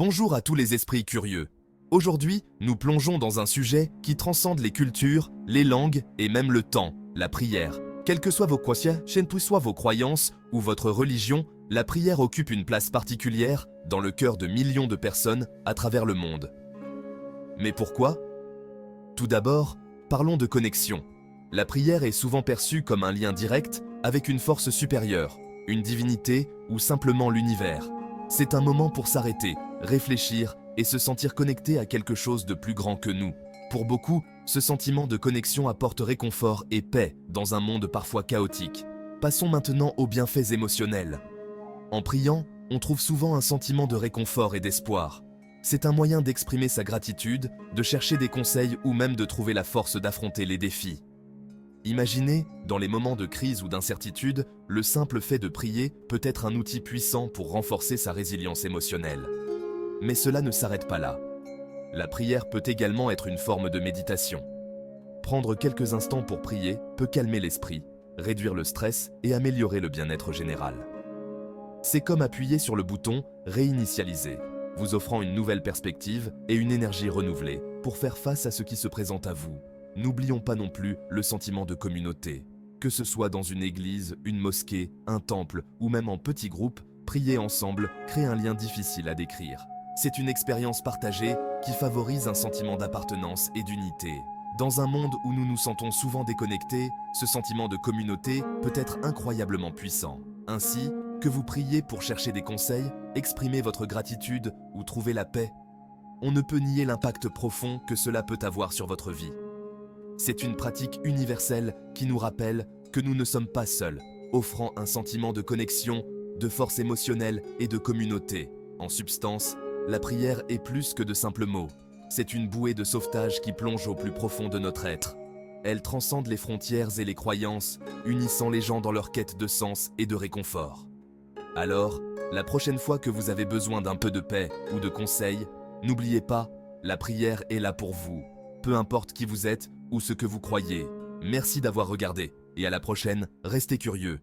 Bonjour à tous les esprits curieux. Aujourd'hui, nous plongeons dans un sujet qui transcende les cultures, les langues et même le temps, la prière. Quelles que soient vos croyances, vos croyances ou votre religion, la prière occupe une place particulière dans le cœur de millions de personnes à travers le monde. Mais pourquoi? Tout d'abord, parlons de connexion. La prière est souvent perçue comme un lien direct avec une force supérieure, une divinité ou simplement l'univers. C'est un moment pour s'arrêter, réfléchir et se sentir connecté à quelque chose de plus grand que nous. Pour beaucoup, ce sentiment de connexion apporte réconfort et paix dans un monde parfois chaotique. Passons maintenant aux bienfaits émotionnels. En priant, on trouve souvent un sentiment de réconfort et d'espoir. C'est un moyen d'exprimer sa gratitude, de chercher des conseils ou même de trouver la force d'affronter les défis. Imaginez, dans les moments de crise ou d'incertitude, le simple fait de prier peut être un outil puissant pour renforcer sa résilience émotionnelle. Mais cela ne s'arrête pas là. La prière peut également être une forme de méditation. Prendre quelques instants pour prier peut calmer l'esprit, réduire le stress et améliorer le bien-être général. C'est comme appuyer sur le bouton « Réinitialiser », vous offrant une nouvelle perspective et une énergie renouvelée pour faire face à ce qui se présente à vous. N'oublions pas non plus le sentiment de communauté. Que ce soit dans une église, une mosquée, un temple ou même en petits groupes, prier ensemble crée un lien difficile à décrire. C'est une expérience partagée qui favorise un sentiment d'appartenance et d'unité. Dans un monde où nous nous sentons souvent déconnectés, ce sentiment de communauté peut être incroyablement puissant. Ainsi, que vous priez pour chercher des conseils, exprimer votre gratitude ou trouver la paix, on ne peut nier l'impact profond que cela peut avoir sur votre vie. C'est une pratique universelle qui nous rappelle que nous ne sommes pas seuls, offrant un sentiment de connexion, de force émotionnelle et de communauté. En substance, la prière est plus que de simples mots. C'est une bouée de sauvetage qui plonge au plus profond de notre être. Elle transcende les frontières et les croyances, unissant les gens dans leur quête de sens et de réconfort. Alors, la prochaine fois que vous avez besoin d'un peu de paix ou de conseils, n'oubliez pas, la prière est là pour vous. Peu importe qui vous êtes ou ce que vous croyez. Merci d'avoir regardé et à la prochaine, restez curieux.